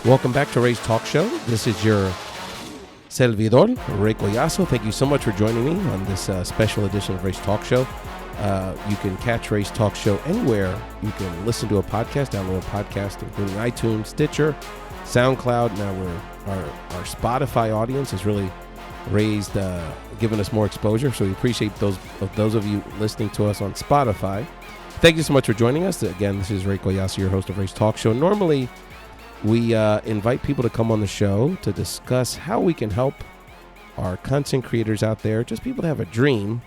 Welcome back to Ray's Talk Show. This is your servidor, Ray Collazo. Thank you so much for joining me on this special edition of Ray's Talk Show. You can catch Ray's Talk Show anywhere. You can listen to a podcast, download a podcast, including iTunes, Stitcher, SoundCloud. Now our Spotify audience has really raised, given us more exposure. So we appreciate those of you listening to us on Spotify. Thank you so much for joining us. Again, this is Ray Collazo, your host of Ray's Talk Show. Normally, we invite people to come on the show to discuss how we can help our content creators out there, just people that have a dream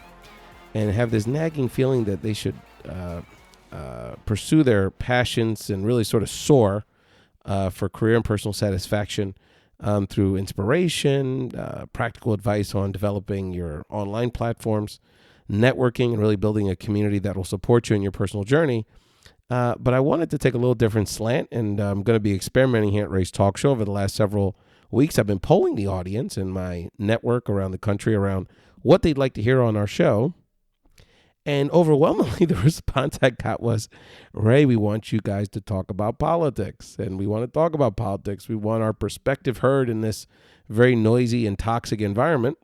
and have this nagging feeling that they should pursue their passions and really sort of soar for career and personal satisfaction through inspiration, practical advice on developing your online platforms, networking, and really building a community that will support you in your personal journey. But I wanted to take a little different slant, and I'm going to be experimenting here at Ray's Talk Show over the last several weeks. I've been polling the audience and my network around the country around what they'd like to hear on our show. And overwhelmingly, the response I got was, Ray, we want you guys to talk about politics. And we want to talk about politics. We want our perspective heard in this very noisy and toxic environment,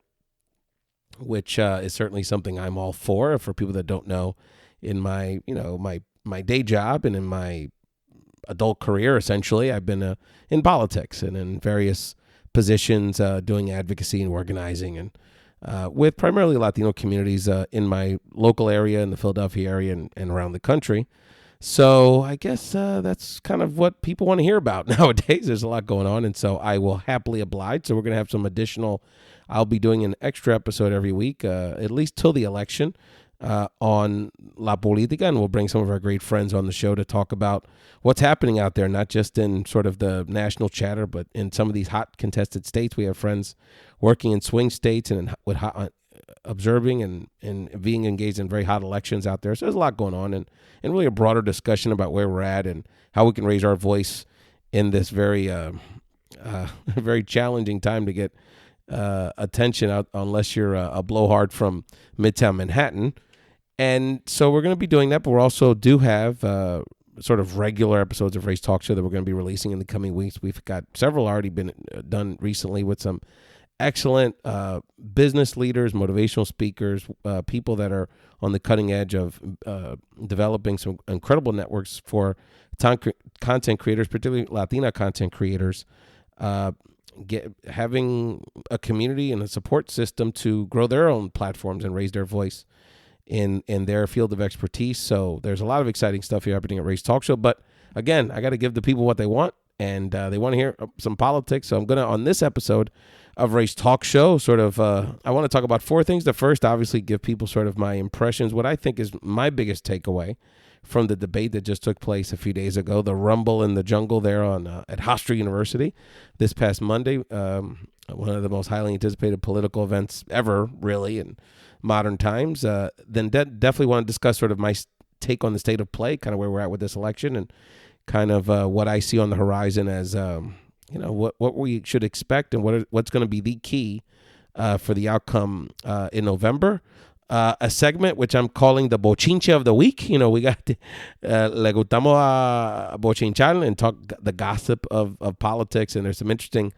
which is certainly something I'm all for. For people that don't know, in my day job and in my adult career, essentially, I've been in politics and in various positions doing advocacy and organizing and with primarily Latino communities in my local area, in the Philadelphia area and around the country. So I guess that's kind of what people want to hear about nowadays. There's a lot going on, and so I will happily oblige. So we're going to have some I'll be doing an extra episode every week, at least till the election, on La Politica, and we'll bring some of our great friends on the show to talk about what's happening out there, not just in sort of the national chatter, but in some of these hot contested states. We have friends working in swing states and observing and being engaged in very hot elections out there. So there's a lot going on, and really a broader discussion about where we're at and how we can raise our voice in this very, very challenging time to get attention out, unless you're a blowhard from Midtown Manhattan. And so we're going to be doing that, but we also do have sort of regular episodes of Ray's Talk Show that we're going to be releasing in the coming weeks. We've got several already been done recently with some excellent business leaders, motivational speakers, people that are on the cutting edge of developing some incredible networks for content creators, particularly Latina content creators, having a community and a support system to grow their own platforms and raise their voice in their field of expertise. So there's a lot of exciting stuff here happening at Ray's Talk Show. But again, I got to give the people what they want, and they want to hear some politics. So I'm going to, on this episode of Ray's Talk Show, sort of, I want to talk about four things. The first, obviously, give people sort of my impressions, what I think is my biggest takeaway from the debate that just took place a few days ago, the rumble in the jungle there at Hofstra University this past Monday, one of the most highly anticipated political events ever, really, in modern times. Then definitely want to discuss sort of my take on the state of play, kind of where we're at with this election, and kind of what I see on the horizon as, what we should expect and what's going to be the key for the outcome in November. A segment which I'm calling the Bochinche of the week. We got le gustamos a bochinchar and talk the gossip of politics, and there's some interesting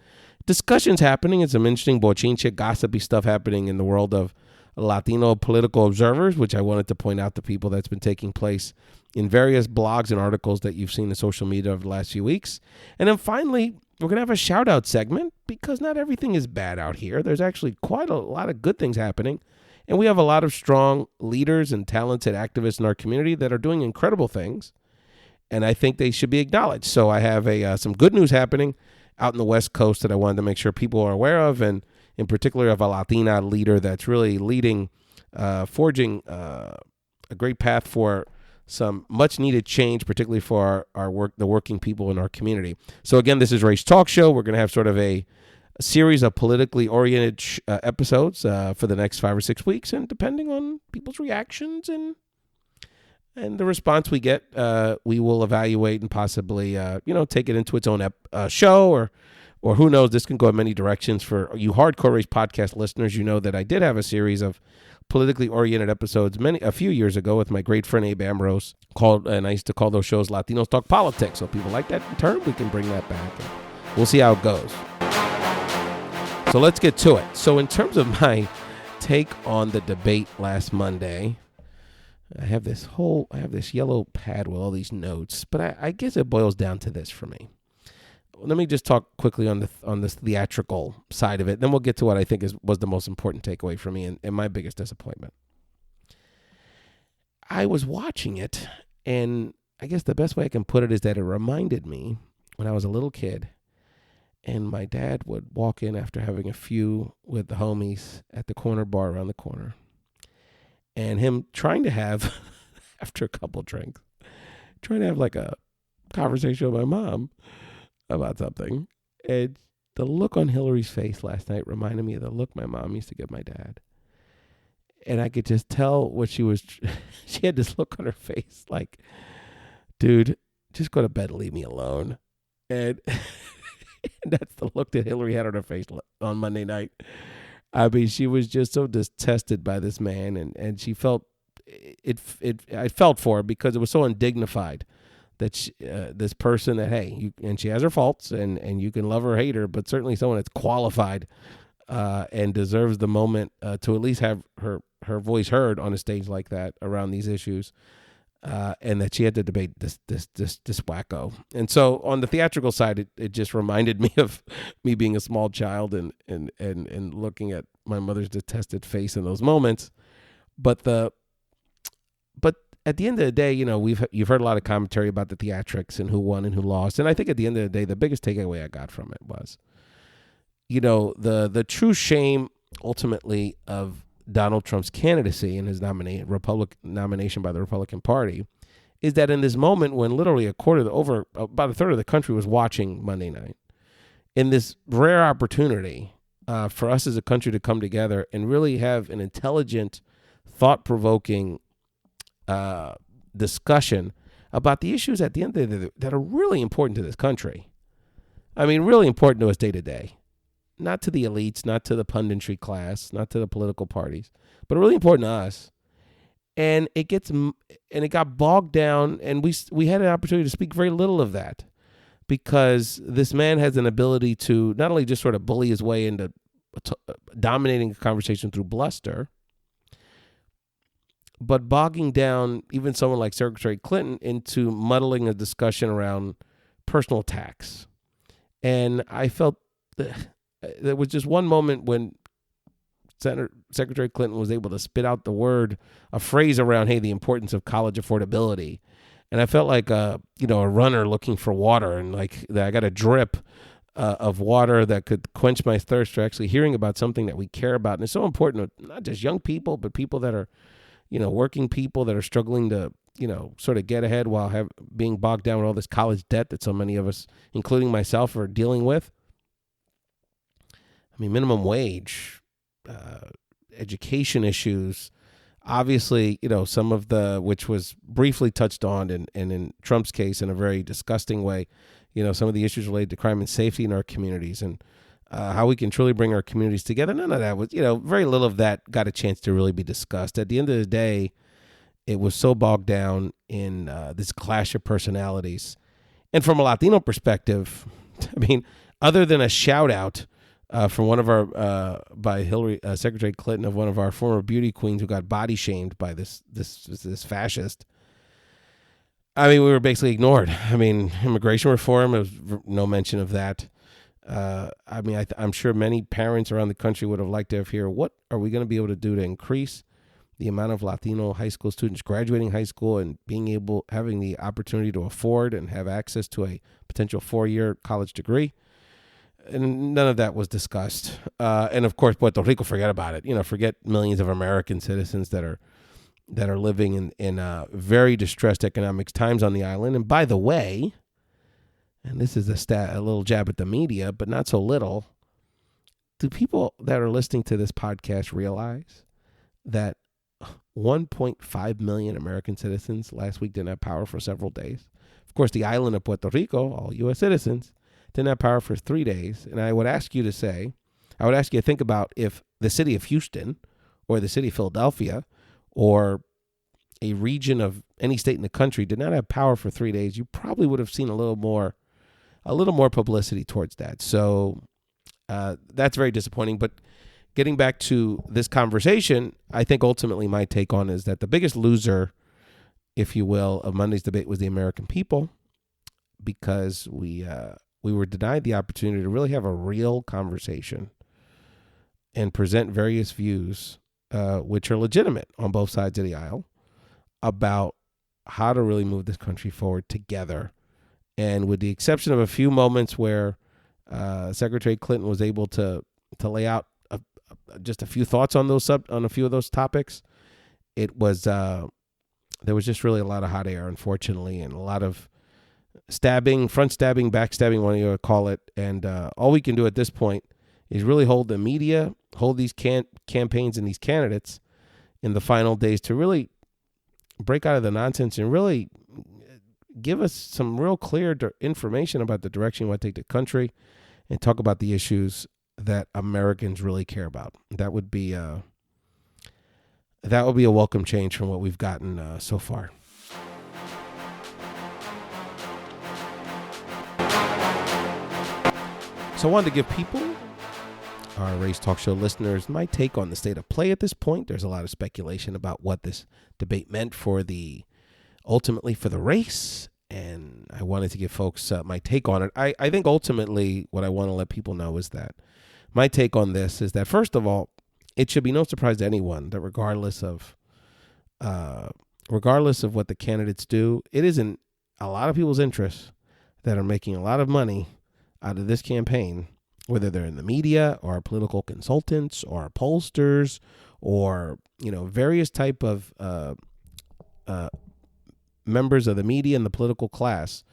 discussions happening and some interesting bochinche gossipy stuff happening in the world of Latino political observers, which I wanted to point out to people that's been taking place in various blogs and articles that you've seen in social media over the last few weeks. And then finally, we're going to have a shout out segment, because not everything is bad out here. There's actually quite a lot of good things happening. And we have a lot of strong leaders and talented activists in our community that are doing incredible things, and I think they should be acknowledged. So I have some good news happening out in the West Coast that I wanted to make sure people are aware of, and in particular of a Latina leader that's really leading, forging a great path for some much-needed change, particularly for the working people in our community. So again, this is Ray's Talk Show. We're going to have sort of a series of politically oriented episodes for the next 5 or 6 weeks, and depending on people's reactions and the response we get, we will evaluate and possibly take it into its own show, or who knows, this can go in many directions. For you hardcore Race podcast listeners, you know that I did have a series of politically oriented episodes a few years ago with my great friend Abe Ambrose, and I used to call those shows Latinos Talk Politics. So if people like that term, we can bring that back. we'll see how it goes. So let's get to it. So in terms of my take on the debate last Monday, I have this yellow pad with all these notes, but I guess it boils down to this for me. Let me just talk quickly on this theatrical side of it. Then we'll get to what I think was the most important takeaway for me and my biggest disappointment. I was watching it, and I guess the best way I can put it is that it reminded me when I was a little kid, and my dad would walk in after having a few with the homies at the corner bar around the corner. And him trying to have, after a couple drinks, trying to have like a conversation with my mom about something. And the look on Hillary's face last night reminded me of the look my mom used to give my dad. And I could just tell what she had this look on her face like, dude, just go to bed and leave me alone. And that's the look that Hillary had on her face on Monday night. I mean, she was just so detested by this man, and she felt I felt for her because it was so undignified that this person that, hey, and she has her faults, and you can love her or hate her, but certainly someone that's qualified and deserves the moment to at least have her voice heard on a stage like that around these issues. And that she had to debate this wacko. And so on the theatrical side, it just reminded me of me being a small child and looking at my mother's detested face in those moments. But at the end of the day, you've heard a lot of commentary about the theatrics and who won and who lost. And I think at the end of the day, the biggest takeaway I got from it was, the true shame ultimately of Donald Trump's candidacy and his nomination by the Republican Party is that in this moment when literally about a third of the country was watching Monday night, in this rare opportunity for us as a country to come together and really have an intelligent, thought-provoking discussion about the issues at the end of the day that are really important to this country. I mean, really important to us day to day. Not to the elites, not to the punditry class, not to the political parties, but really important to us. And it got bogged down, and we had an opportunity to speak very little of that because this man has an ability to not only just sort of bully his way into dominating a conversation through bluster, but bogging down even someone like Secretary Clinton into muddling a discussion around personal attacks. And I felt there was just one moment when Secretary Clinton was able to spit out a phrase around, hey, the importance of college affordability. And I felt like a runner looking for water, and like I got a drip of water that could quench my thirst for actually hearing about something that we care about. And it's so important to not just young people, but people that are, working people that are struggling to, sort of get ahead while being bogged down with all this college debt that so many of us, including myself, are dealing with. I mean, minimum wage, education issues, obviously, some of which was briefly touched on and in Trump's case in a very disgusting way, some of the issues related to crime and safety in our communities and how we can truly bring our communities together. None of that was, very little of that got a chance to really be discussed. At the end of the day, it was so bogged down in this clash of personalities. And from a Latino perspective, I mean, other than a shout out from one of our by Hillary Secretary Clinton of one of our former beauty queens who got body shamed by this fascist. I mean, we were basically ignored. I mean, immigration reform, there was no mention of that. I mean, I'm sure many parents around the country would have liked to hear what are we going to be able to do to increase the amount of Latino high school students graduating high school and having the opportunity to afford and have access to a potential 4-year college degree. And none of that was discussed. And of course, Puerto Rico, forget about it. Forget millions of American citizens that are living in very distressed economic times on the island. And by the way, and this is a little jab at the media, but not so little, do people that are listening to this podcast realize that 1.5 million American citizens last week didn't have power for several days? Of course, the island of Puerto Rico, all U.S. citizens, didn't have power for 3 days. And I would ask you to think about if the city of Houston or the city of Philadelphia or a region of any state in the country did not have power for 3 days, you probably would have seen a little a little more publicity towards that. So that's very disappointing. But getting back to this conversation, I think ultimately my take on is that the biggest loser, if you will, of Monday's debate was the American people, because we were denied the opportunity to really have a real conversation and present various views, which are legitimate on both sides of the aisle, about how to really move this country forward together. And with the exception of a few moments where Secretary Clinton was able to lay out just a few thoughts on on a few of those topics, it was there was just really a lot of hot air, unfortunately, and a lot of stabbing, front stabbing, backstabbing, whatever you want to call it. And all we can do at this point is really hold the media, hold these campaigns and these candidates in the final days to really break out of the nonsense and really give us some real clear information about the direction you want to take the country, and talk about the issues that Americans really care about. That would be a welcome change from what we've gotten so far. So I wanted to give people, our Race Talk Show listeners, my take on the state of play at this point. There's a lot of speculation about what this debate meant ultimately for the race, and I wanted to give folks my take on it. I think ultimately what I want to let people know is that my take on this is that, first of all, it should be no surprise to anyone that regardless of what the candidates do, it is in a lot of people's interests that are making a lot of money out of this campaign, whether they're in the media or political consultants or pollsters or, various type of members of the media and the political class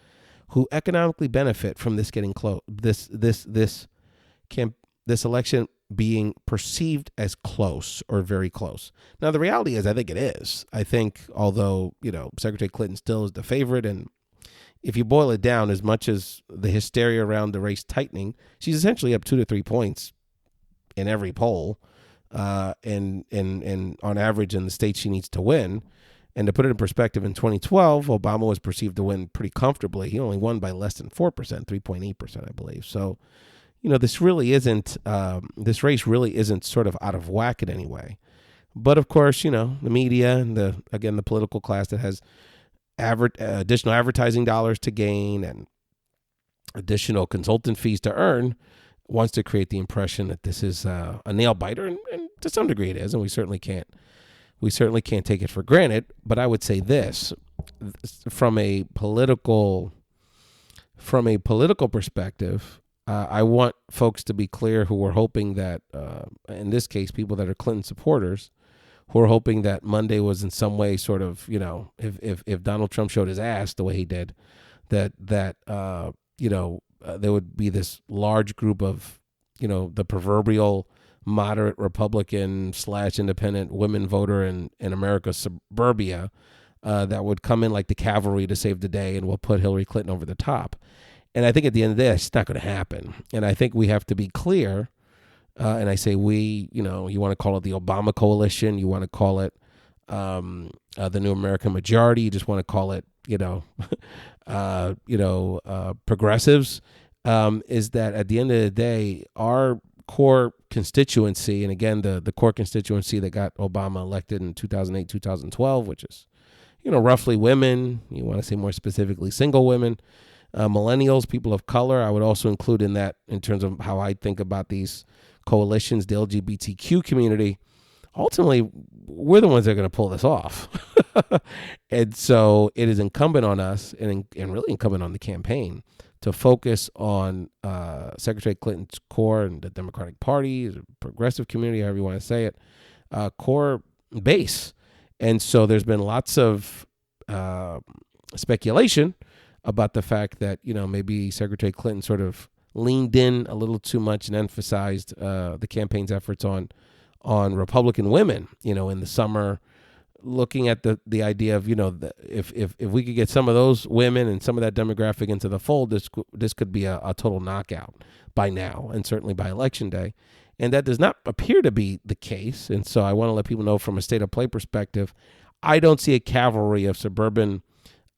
who economically benefit from this getting close, this election being perceived as close or very close. Now, the reality is, I think it is. I think, although, Secretary Clinton still is the favorite, and if you boil it down, as much as the hysteria around the race tightening, she's essentially up 2 to 3 points in every poll, and on average in the states she needs to win. And to put it in perspective, in 2012, Obama was perceived to win pretty comfortably. He only won by less than 4%, 3.8%, I believe. So, this race really isn't sort of out of whack in any way. But of course, the media and the political class that has additional advertising dollars to gain and additional consultant fees to earn wants to create the impression that this is a nail biter, and to some degree it is, and we certainly can't take it for granted. But I would say this, from a political perspective, I want folks to be clear who are hoping that, in this case, people that are Clinton supporters, who are hoping that Monday was in some way sort of, if Donald Trump showed his ass the way he did, that there would be this large group of, the proverbial moderate Republican / independent women voter in America's suburbia that would come in like the cavalry to save the day and will put Hillary Clinton over the top. And I think at the end of the day, it's not going to happen. And I think we have to be clear. And I say we, you want to call it the Obama coalition. You want to call it the New American Majority. You just want to call it, progressives. Is that at the end of the day, our core constituency, and again, the core constituency that got Obama elected in 2008, 2012, which is, roughly women. You want to say more specifically single women. Millennials, people of color. I would also include in that, in terms of how I think about these coalitions, the LGBTQ community. Ultimately, we're the ones that are going to pull this off. And so it is incumbent on us, and really incumbent on the campaign, to focus on Secretary Clinton's core and the Democratic Party, the progressive community, however you want to say it, core base. And so there's been lots of speculation about the fact that, maybe Secretary Clinton sort of leaned in a little too much and emphasized the campaign's efforts on Republican women, in the summer, looking at the idea of, if we could get some of those women and some of that demographic into the fold, this could be a total knockout by now, and certainly by Election Day. And that does not appear to be the case. And so I want to let people know, from a state of play perspective, I don't see a cavalry of suburban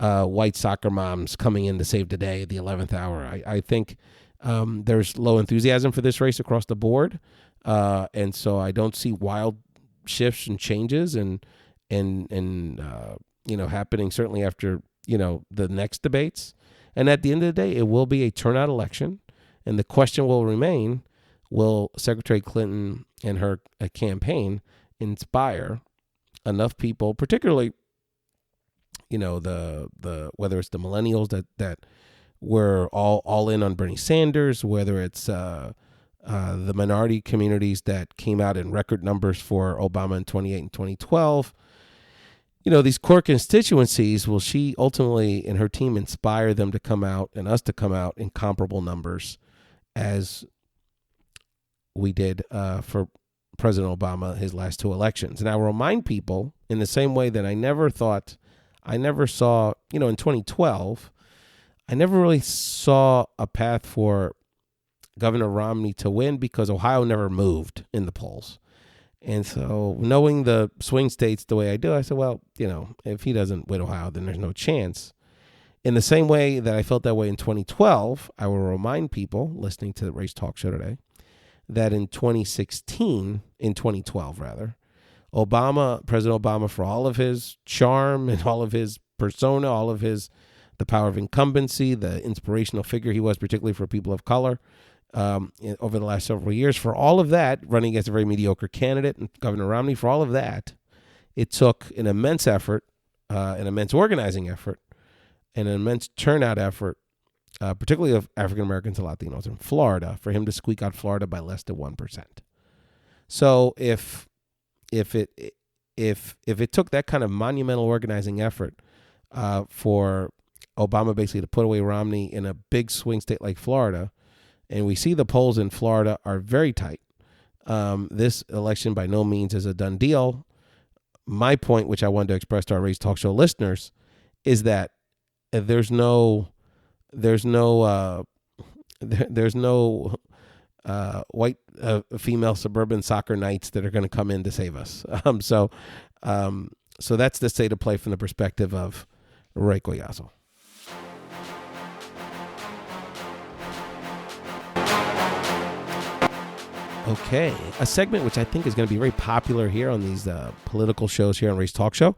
white soccer moms coming in to save the day at the 11th hour. I think there's low enthusiasm for this race across the board, and so I don't see wild shifts and changes and happening certainly after the next debates. And at the end of the day, it will be a turnout election, and the question will remain: will Secretary Clinton and her campaign inspire enough people, particularly the whether it's the millennials that were all in on Bernie Sanders, whether it's the minority communities that came out in record numbers for Obama in 2008 and 2012. These core constituencies, will she ultimately and her team inspire them to come out and us to come out in comparable numbers as we did for President Obama his last two elections? And I will remind people, in the same way that I never saw, in 2012, I never really saw a path for Governor Romney to win because Ohio never moved in the polls. And so, knowing the swing states the way I do, I said, well, if he doesn't win Ohio, then there's no chance. In the same way that I felt that way in 2012, I will remind people listening to the Race Talk Show today that in 2012, President Obama, for all of his charm and all of his persona, all of the power of incumbency, the inspirational figure he was, particularly for people of color, over the last several years, for all of that, running against a very mediocre candidate, and Governor Romney, for all of that, it took an immense effort, an immense organizing effort, and an immense turnout effort, particularly of African Americans and Latinos in Florida, for him to squeak out Florida by less than 1%. So if it took that kind of monumental organizing effort for Obama basically to put away Romney in a big swing state like Florida, and we see the polls in Florida are very tight, this election by no means is a done deal. My point, which I wanted to express to our Race Talk Show listeners, is that there's no white female suburban soccer knights that are going to come in to save us. So that's the state of play from the perspective of Ray Collazo. Okay, a segment which I think is going to be very popular here on these political shows here on Race Talk Show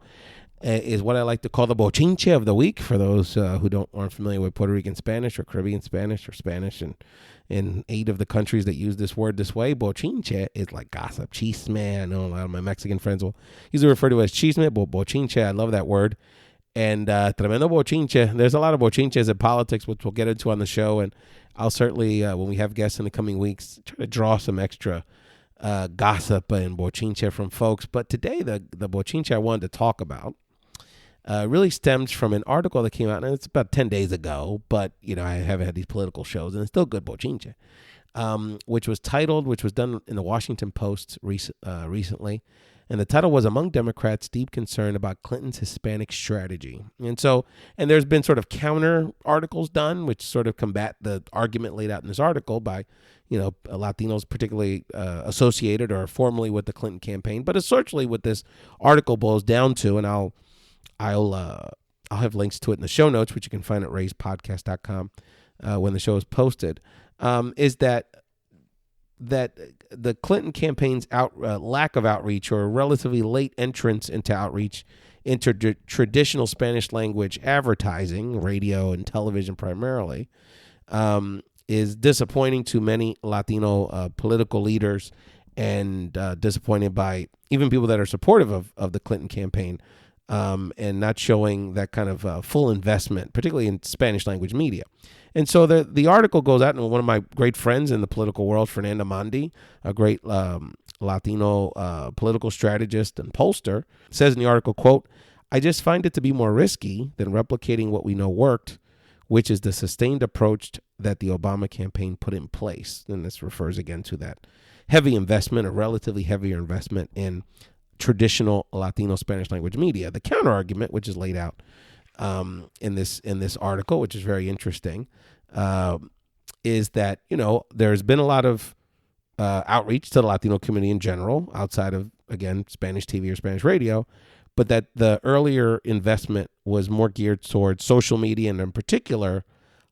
is what I like to call the Bochinche of the week. For those who aren't familiar with Puerto Rican Spanish or Caribbean Spanish or Spanish in 8 of the countries that use this word this way, Bochinche is like gossip, chisme. I know a lot of my Mexican friends will usually refer to it as chisme, but Bochinche, I love that word. And tremendo bochinche. There's a lot of bochinches in politics, which we'll get into on the show. And I'll certainly, when we have guests in the coming weeks, try to draw some extra gossip and bochinche from folks. But today, the bochinche I wanted to talk about really stems from an article that came out, and it's about 10 days ago. But, I haven't had these political shows, and it's still good bochinche, which was done in the Washington Post recently. And the title was "Among Democrats, Deep Concern About Clinton's Hispanic Strategy." And there's been sort of counter articles done, which sort of combat the argument laid out in this article by, Latinos particularly associated or formerly with the Clinton campaign. But essentially what this article boils down to, and I'll have links to it in the show notes, which you can find at rayspodcast.com when the show is posted, is that the Clinton campaign's lack of outreach, or relatively late entrance into outreach into traditional Spanish language advertising, radio and television primarily, is disappointing to many Latino political leaders, and disappointed by even people that are supportive of the Clinton campaign, and not showing that kind of full investment, particularly in Spanish language media. And so the article goes out, and one of my great friends in the political world, Fernanda Mondi, a great Latino political strategist and pollster, says in the article, quote, "I just find it to be more risky than replicating what we know worked, which is the sustained approach that the Obama campaign put in place." And this refers again to that heavy investment, or relatively heavier investment in traditional Latino Spanish language media. The counter argument, which is laid out in this article, which is very interesting, is that there's been a lot of outreach to the Latino community in general, outside of, again, Spanish TV or Spanish radio, but that the earlier investment was more geared towards social media and in particular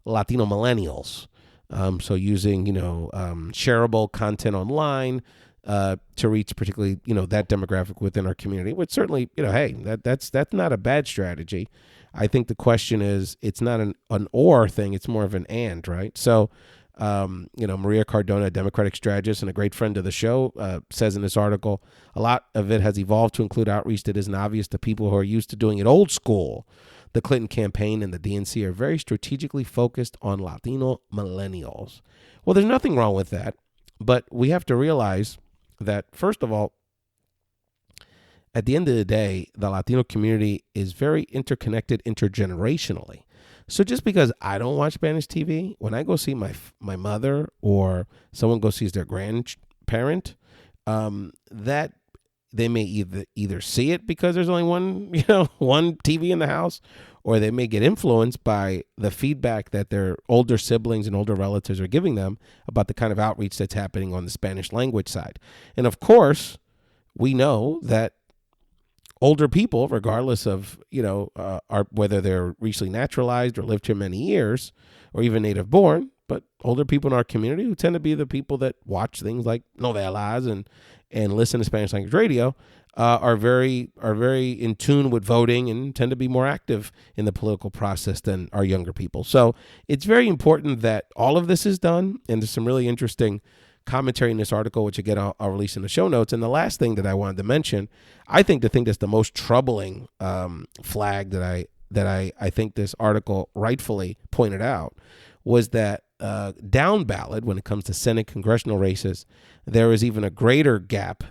Latino millennials. So using, shareable content online to reach particularly, that demographic within our community, which certainly, hey, that's not a bad strategy. I think the question is, it's not an or thing. It's more of an and, right? So, Maria Cardona, a Democratic strategist and a great friend of the show, says in this article, a lot of it has evolved to include outreach that isn't obvious to people who are used to doing it old school. The Clinton campaign and the DNC are very strategically focused on Latino millennials. Well, there's nothing wrong with that, but we have to realize that, first of all, at the end of the day, the Latino community is very interconnected intergenerationally. So just because I don't watch Spanish TV, when I go see my mother or someone go sees their grandparent, that they may either see it because there's only one TV in the house, or they may get influenced by the feedback that their older siblings and older relatives are giving them about the kind of outreach that's happening on the Spanish language side. And of course, we know that older people, regardless of, whether they're recently naturalized or lived here many years or even native born, but older people in our community who tend to be the people that watch things like novelas and listen to Spanish language radio are very in tune with voting and tend to be more active in the political process than our younger people. So it's very important that all of this is done. And there's some really interesting commentary in this article, which again, I'll release in the show notes. And the last thing that I wanted to mention, I think the thing that's the most troubling flag that I think this article rightfully pointed out was that down ballot, when it comes to Senate congressional races, there is even a greater gap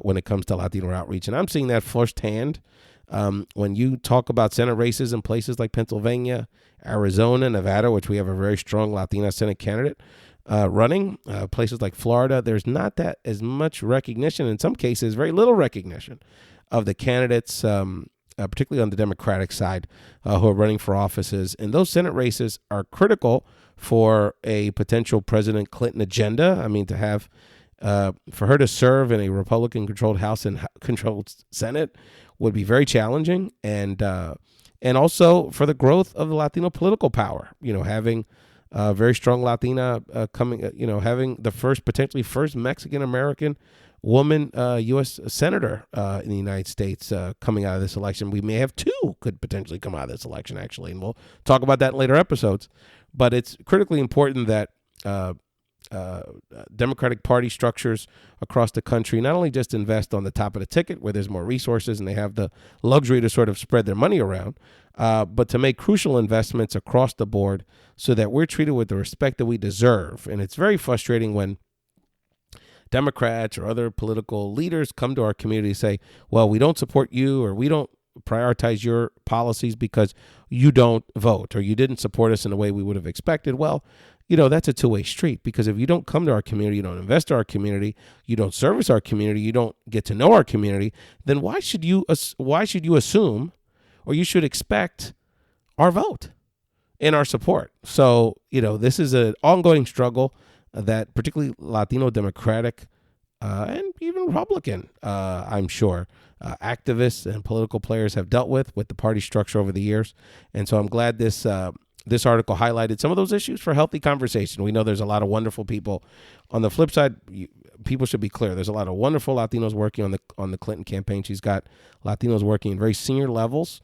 when it comes to Latino outreach. And I'm seeing that firsthand when you talk about Senate races in places like Pennsylvania, Arizona, Nevada, which we have a very strong Latina Senate candidate running, places like Florida, there's not that as much recognition, in some cases, very little recognition of the candidates, particularly on the Democratic side, who are running for offices. And those Senate races are critical for a potential President Clinton agenda. I mean, to have, for her to serve in a Republican-controlled House and controlled Senate would be very challenging. And also for the growth of the Latino political power, having very strong Latina coming, having the potentially first Mexican-American woman U.S. senator in the United States coming out of this election. We may have two could potentially come out of this election, actually, and we'll talk about that in later episodes. But it's critically important that Democratic Party structures across the country not only just invest on the top of the ticket where there's more resources and they have the luxury to sort of spread their money around, but to make crucial investments across the board so that we're treated with the respect that we deserve. And it's very frustrating when Democrats or other political leaders come to our community and say, well, we don't support you, or we don't prioritize your policies because you don't vote, or you didn't support us in the way we would have expected. Well, that's a two-way street, because if you don't come to our community, you don't invest in our community, you don't service our community, you don't get to know our community, then why should you assume, or you should expect, our vote and our support? So, this is an ongoing struggle that particularly Latino Democratic and even Republican, I'm sure, activists and political players have dealt with the party structure over the years. And so I'm glad this article highlighted some of those issues for healthy conversation. We know there's a lot of wonderful people. On the flip side, people should be clear. There's a lot of wonderful Latinos working on the Clinton campaign. She's got Latinos working in very senior levels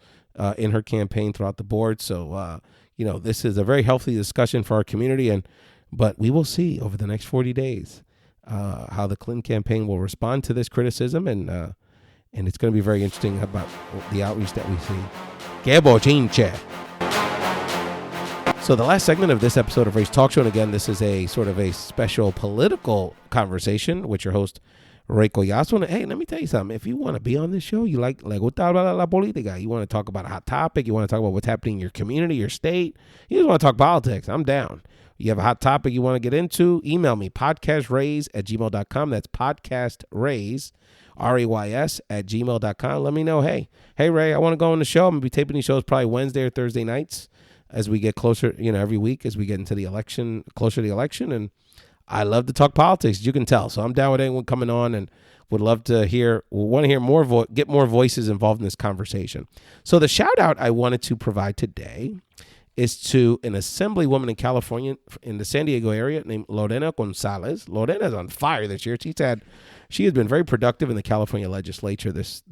in her campaign throughout the board. So, this is a very healthy discussion for our community. But we will see over the next 40 days how the Clinton campaign will respond to this criticism. And it's going to be very interesting about the outreach that we see. Que Bochinche. So the last segment of this episode of Ray's Talk Show, and again, this is a sort of a special political conversation with your host, Ray Collazo. And hey, let me tell you something. If you want to be on this show, you like gusta hablar la política, you want to talk about a hot topic, you want to talk about what's happening in your community, your state, you just want to talk politics, I'm down. You have a hot topic you want to get into, email me, podcastrays@gmail.com. That's podcastrays, RAYS, @gmail.com. Let me know, hey Ray, I want to go on the show. I'm going to be taping these shows probably Wednesday or Thursday nights as we get closer, every week as we get into the election, closer to the election. And I love to talk politics. You can tell. So I'm down with anyone coming on and would love to want to hear more, get more voices involved in this conversation. So the shout out I wanted to provide today is to an assemblywoman in California in the San Diego area named Lorena Gonzalez. Lorena's on fire this year. She has been very productive in the California legislature this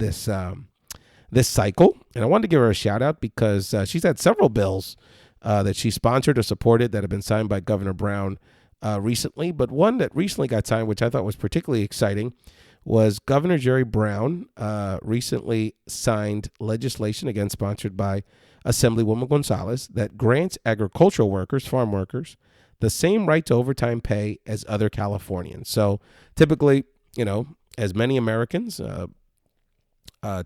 cycle. And I wanted to give her a shout out because she's had several bills that she sponsored or supported that have been signed by Governor Brown recently. But one that recently got signed, which I thought was particularly exciting, was Governor Jerry Brown recently signed legislation, again sponsored by Assemblywoman Gonzalez, that grants agricultural workers, farm workers, the same right to overtime pay as other Californians. So typically, as many Americans,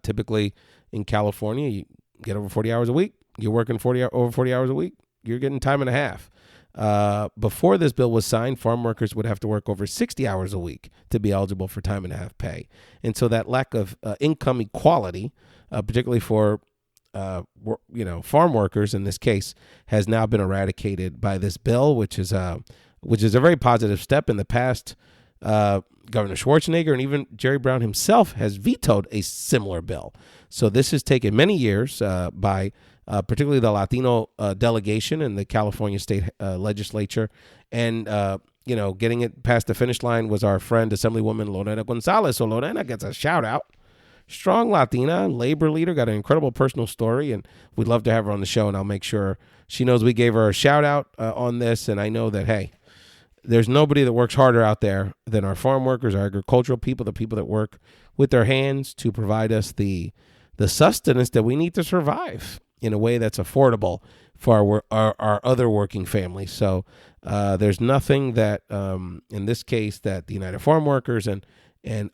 typically in California, you get over 40 hours a week. You're working over 40 hours a week. You're getting time and a half. Before this bill was signed, farm workers would have to work over 60 hours a week to be eligible for time and a half pay. And so that lack of income equality, particularly for farm workers in this case, has now been eradicated by this bill, which is a very positive step. In the past, Governor Schwarzenegger and even Jerry Brown himself has vetoed a similar bill. So this has taken many years by particularly the Latino delegation in the California state legislature. And, getting it past the finish line was our friend, Assemblywoman Lorena Gonzalez. So Lorena gets a shout out. Strong Latina, labor leader, got an incredible personal story, and we'd love to have her on the show, and I'll make sure she knows we gave her a shout out on this. And I know that, hey, there's nobody that works harder out there than our farm workers, our agricultural people, the people that work with their hands to provide us the sustenance that we need to survive in a way that's affordable for our other working families. So there's nothing that, in this case, that the United Farm Workers and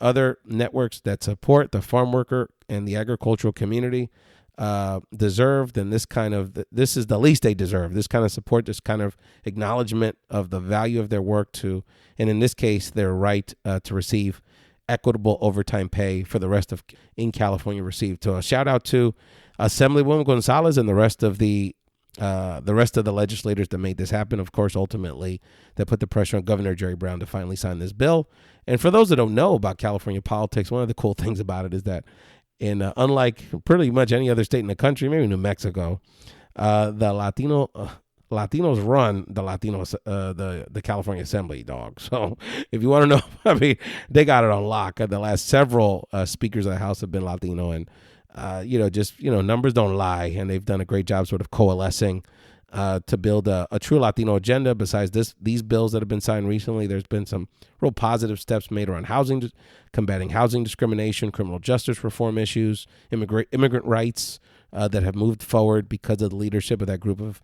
other networks that support the farm worker and the agricultural community deserve, then this is the least they deserve. This kind of support, this kind of acknowledgement of the value of their work and in this case, their right to receive equitable overtime pay for the rest of in California received. So a shout out to Assemblywoman Gonzalez and the rest of the legislators that made this happen. Of course, ultimately, that put the pressure on Governor Jerry Brown to finally sign this bill. And for those that don't know about California politics, one of the cool things about it is that unlike pretty much any other state in the country, maybe New Mexico, the Latinos run the California Assembly, dog. So if you want to know, I mean, they got it on lock. The last several speakers of the House have been Latino, and numbers don't lie, and they've done a great job sort of coalescing to build a true Latino agenda. Besides these bills that have been signed recently, there's been some real positive steps made around combating housing discrimination, criminal justice reform issues, immigrant rights that have moved forward because of the leadership of that group of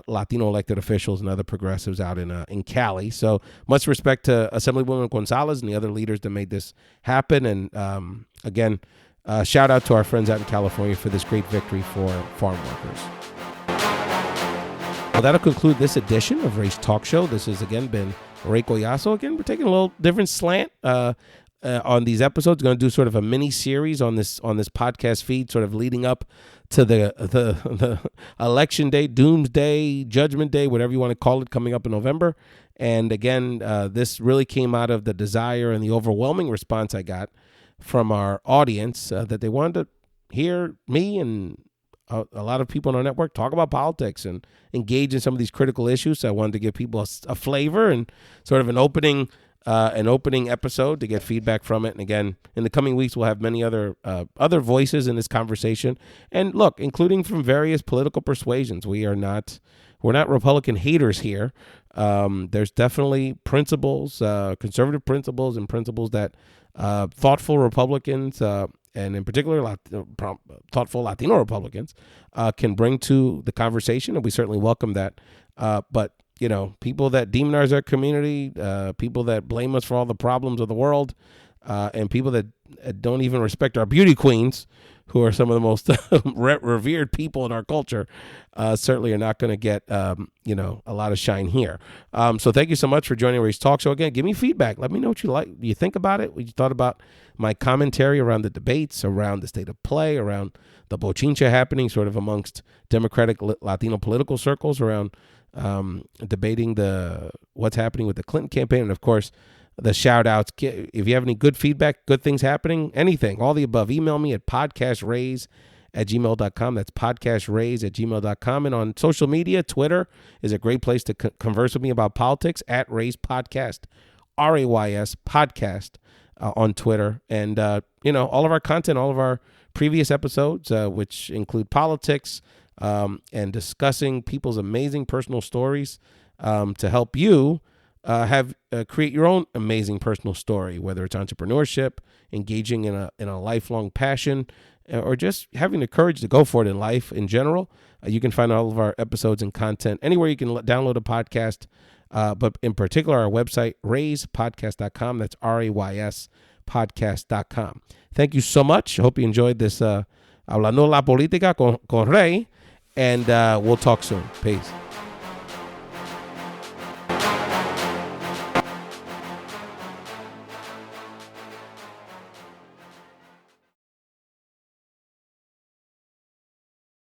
Latino elected officials and other progressives out in Cali. So much respect to Assemblywoman Gonzalez and the other leaders that made this happen. And again, shout out to our friends out in California for this great victory for farm workers. Well, that'll conclude this edition of Ray's Talk Show. This has again been Ray Collazo. Again, we're taking a little different slant on these episodes. Going to do sort of a mini series on this podcast feed, sort of leading up to the election day, doomsday, judgment day, whatever you want to call it, coming up in November. And again, this really came out of the desire and the overwhelming response I got from our audience that they wanted to hear me and a lot of people on our network talk about politics and engage in some of these critical issues. So I wanted to give people a flavor and sort of an opening episode to get feedback from it. And again, in the coming weeks, we'll have many other voices in this conversation. And look, including from various political persuasions. We're not Republican haters here. There's definitely principles, conservative principles, and principles that thoughtful Republicans and in particular thoughtful Latino Republicans can bring to the conversation, and we certainly welcome that. But people that demonize our community, people that blame us for all the problems of the world, and people that don't even respect our beauty queens, who are some of the most revered people in our culture, certainly are not going to get a lot of shine here. So thank you so much for joining Ray's Talk Show. Again, give me feedback. Let me know what you think about it. What you thought about my commentary around the debates, around the state of play, around the Bochinche happening sort of amongst Democratic Latino political circles around debating what's happening with the Clinton campaign, and of course the shout outs. If you have any good feedback, good things happening, anything, all the above, email me at podcastrays@gmail.com. That's podcastrays@gmail.com. And on social media, Twitter is a great place to converse with me about politics at Rays Podcast, RAYS Podcast on Twitter. And, all of our content, all of our previous episodes, which include politics and discussing people's amazing personal stories to help you create your own amazing personal story, whether it's entrepreneurship, engaging in a lifelong passion, or just having the courage to go for it in life in general. You can find all of our episodes and content anywhere you can download a podcast, but in particular our website, rayspodcast.com. That's RAYS podcast.com. Thank you so much. I hope you enjoyed this Hablando la Política con Ray, and we'll talk soon. Peace.